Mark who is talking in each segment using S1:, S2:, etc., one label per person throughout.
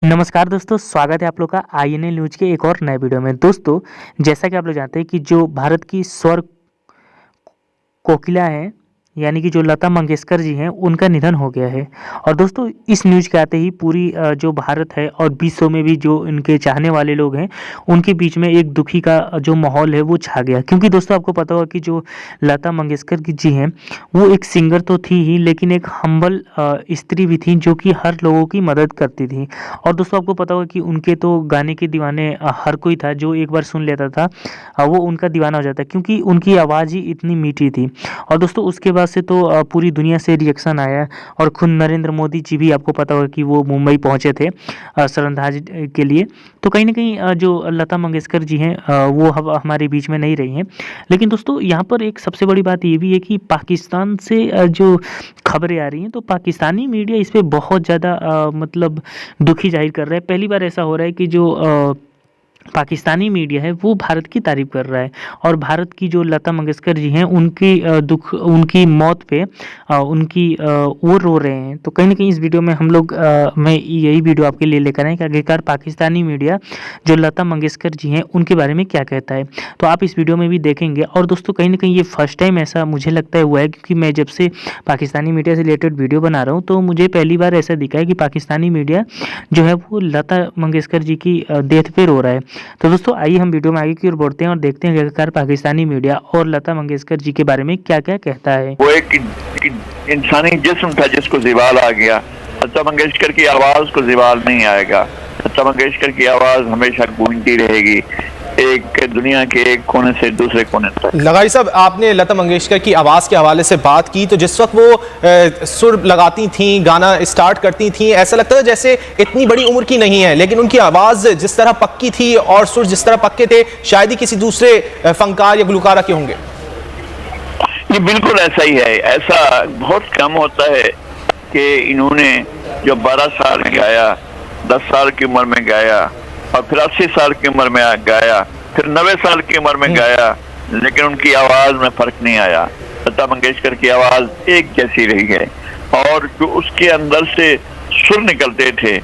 S1: नमस्कार दोस्तों, स्वागत है आप लोग का आईएनए न्यूज़ के एक और नए वीडियो में। दोस्तों, जैसा कि आप लोग जानते हैं कि जो भारत की स्वर कोकिला हैं, यानी कि जो लता मंगेशकर जी हैं, उनका निधन हो गया है। और दोस्तों, इस न्यूज़ के आते ही पूरी जो भारत है और विश्व में भी जो इनके चाहने वाले लोग हैं, उनके बीच में एक दुखी का जो माहौल है वो छा गया। क्योंकि दोस्तों, आपको पता होगा कि जो लता मंगेशकर की जी हैं, वो एक सिंगर तो थी ही, लेकिन एक हम्बल स्त्री भी थी जो कि हर लोगों की मदद करती थी। और दोस्तों, आपको पता होगा कि उनके तो गाने के दीवाने हर कोई था, जो एक बार सुन लेता था वो उनका दीवाना हो जाता है, क्योंकि उनकी आवाज़ ही इतनी मीठी थी। और दोस्तों, उसके बाद से तो पूरी दुनिया से रिएक्शन आया और खुद नरेंद्र मोदी जी भी, आपको पता होगा कि वो मुंबई पहुंचे थे श्रद्धांजलि के लिए। तो कहीं न कहीं जो लता मंगेशकर जी हैं वो हमारे बीच में नहीं रही हैं। लेकिन दोस्तों, यहाँ पर एक सबसे बड़ी बात ये भी है कि पाकिस्तान से जो खबरें आ रही हैं, तो पाकिस्तानी मीडिया इस पे बहुत ज़्यादा मतलब दुखी ज़ाहिर कर रहा है। पहली बार ऐसा हो रहा है कि जो पाकिस्तानी मीडिया है वो भारत की तारीफ़ कर रहा है और भारत की जो लता मंगेशकर जी हैं उनकी उनकी मौत पे वो रो रहे हैं। तो कहीं न कहीं इस वीडियो में हम लोग मैं यही वीडियो आपके लिए लेकर आए कि आखिरकार पाकिस्तानी मीडिया जो लता मंगेशकर जी हैं उनके बारे में क्या कहता है। तो आप इस वीडियो में भी देखेंगे। और दोस्तों, कहीं न कहीं ये फर्स्ट टाइम ऐसा मुझे लगता है हुआ है, क्योंकि मैं जब से पाकिस्तानी मीडिया से रिलेटेड वीडियो बना रहा हूँ, तो मुझे पहली बार ऐसा दिखा है कि पाकिस्तानी मीडिया जो है वो लता मंगेशकर जी की डेथ पे रो रहा है। तो दोस्तों, आइए हम वीडियो में आगे की ओर बढ़ते हैं और देखते हैं कि आखिरकार पाकिस्तानी मीडिया और लता मंगेशकर जी के बारे में क्या-क्या कहता है।
S2: वो एक इंसानी जिस्म था जिसको ज़वाल आ गया। लता मंगेशकर की आवाज़ को ज़वाल नहीं आएगा। लता मंगेशकर की आवाज़ हमेशा गूंजती रहेगी, एक दुनिया के एक कोने से दूसरे कोने तक।
S3: लगाई साहब, आपने लता मंगेशकर की आवाज़ के हवाले से बात की, तो जिस वक्त वो सुर लगाती थीं, गाना स्टार्ट करती थीं, ऐसा लगता था जैसे इतनी बड़ी उम्र की नहीं है, लेकिन उनकी आवाज़ जिस तरह पक्की थी और सुर जिस तरह पक्के थे, शायद ही किसी दूसरे फनकार या गुलकारा के होंगे।
S2: ये बिल्कुल ऐसा ही है। ऐसा बहुत कम होता है कि इन्होंने जो 12 साल में गाया, 10 साल की उम्र में गाया और फिर 80 साल की उम्र में गाया, फिर 90 साल की उम्र में गाया, लेकिन उनकी आवाज़ में फ़र्क नहीं आया। लता मंगेशकर की आवाज़ एक जैसी रही है और जो उसके अंदर से सुर निकलते थे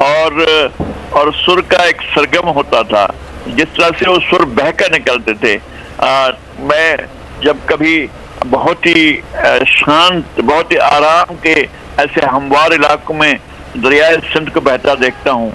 S2: और सुर का एक सरगम होता था, जिस तरह से वो सुर बहकर निकलते थे। मैं जब कभी बहुत ही शांत, बहुत ही आराम के ऐसे हमवार इलाकों में दरियाए सिंध को बहता देखता हूँ,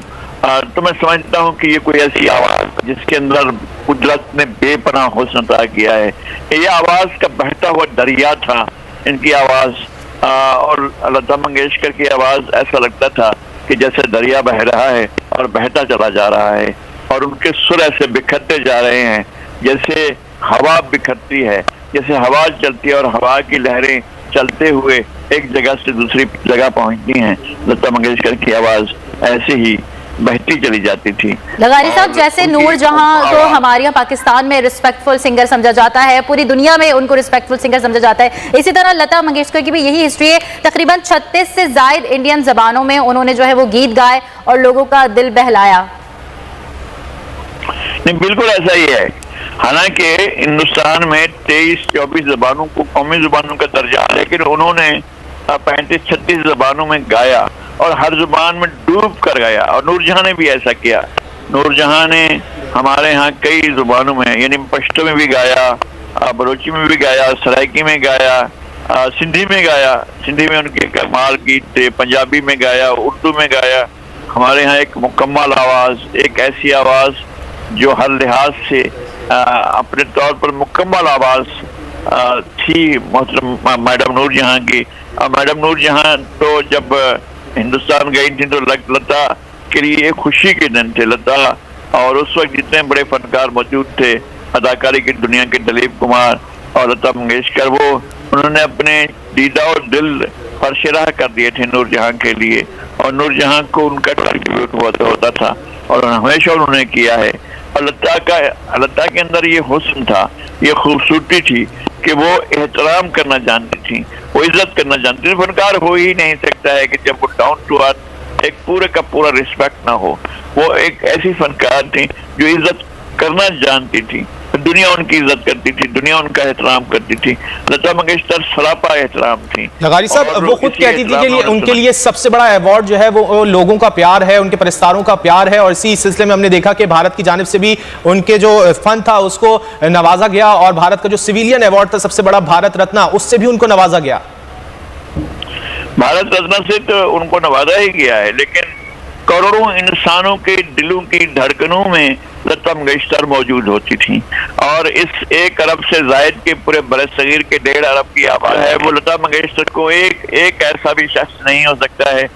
S2: तो मैं समझता हूँ कि ये कोई ऐसी आवाज़ जिसके अंदर कुदरत ने बेपनाह हुस्न अता किया है। ये आवाज़ का बहता हुआ दरिया था इनकी आवाज़। और लता मंगेशकर की आवाज़ ऐसा लगता था कि जैसे दरिया बह रहा है और बहता चला जा रहा है, और उनके सुर ऐसे बिखरते जा रहे हैं जैसे हवा बिखरती है, जैसे हवा चलती है और हवा की लहरें चलते हुए एक जगह से दूसरी जगह पहुंचती हैं। लता मंगेशकर की आवाज़ ऐसे ही बहती चली जाती थी।
S4: लगारी साहब, जैसे नूरजहां को हमारे यहाँ पाकिस्तान में रिस्पेक्टफुल सिंगर समझा जाता है, पूरी दुनिया में उनको रिस्पेक्टफुल सिंगर समझा जाता है, इसी तरह लता मंगेशकर की भी यही हिस्ट्री है। तकरीबन 36 से ज्यादा इंडियन जबानों में उन्होंने जो है वो गीत गाए और लोगों का दिल बहलाया।
S2: नहीं, बिल्कुल ऐसा ही है। हालांकि हिंदुस्तान में 23-24 जबानों को कौमी जबानों का दर्जा है, लेकिन उन्होंने 35-36 जबानों में गाया और हर जुबान में डूब कर गाया। और नूरजहां ने भी ऐसा किया। नूरजहां ने हमारे यहाँ कई जुबानों में, यानी पश्तो में भी गाया, बलोची में भी गाया, सराइकी में गाया, सिंधी में गाया। सिंधी में उनके कमाल गीत थे। पंजाबी में गाया, उर्दू में गाया। हमारे यहाँ एक मुकम्मल आवाज़, एक ऐसी आवाज़ जो हर लिहाज से अपने तौर पर मुकम्मल आवाज़ थी मोहतरम मैडम नूरजहां की। मैडम नूरजहां तो जब हिंदुस्तान गई थी तो लता के लिए खुशी के दिन थे। लता और उस वक्त जितने बड़े फनकार मौजूद थे अदाकारी की दुनिया के, दिलीप कुमार और लता मंगेशकर, वो उन्होंने अपने दीदा और दिल फरशराह कर दिए थे नूरजहां के लिए। और नूरजहां को उनका ट्रिब्यूट होता था और हमेशा उन्होंने किया है। और लता के अंदर ये हुस्न था, ये खूबसूरती थी कि वो एहतराम करना जानती थी, वो इज्जत करना जानती थी। फनकार हो ही नहीं सकता है कि जब वो डाउन टू अर्थ, एक पूरे का पूरा रिस्पेक्ट ना हो। वो एक ऐसी फनकार थी जो इज्जत करना जानती थी। दुनिया उनकी इज्जत करती थी, दुनिया उनका एहतराम करती थी। लता मंगेशकर सरापा एहतराम थी।
S3: लगारी साहब,
S2: और
S3: वो खुद
S2: इसी
S3: कहती थी कि
S2: एहतराम
S3: उनके लिए सबसे बड़ा अवार्ड जो है वो लोगों का प्यार है, उनके परस्तारों का प्यार है। और इसी सिलसिले में हमने देखा कि भारत की जानिब से भी उनके जो फन था उसको नवाजा गया, और भारत का जो सिविलियन अवार्ड था सबसे बड़ा भारत रत्न, उससे भी उनको नवाजा गया।
S2: भारत रत्न से तो उनको नवाजा ही गया है, लेकिन करोड़ों इंसानों के दिलों की धड़कनों में लता मंगेशकर मौजूद होती थी। और इस 1 अरब से जायद के पूरे बरसगीर के 1.5 अरब की आबादी है, वो लता मंगेशकर को एक ऐसा भी शख्स नहीं हो सकता है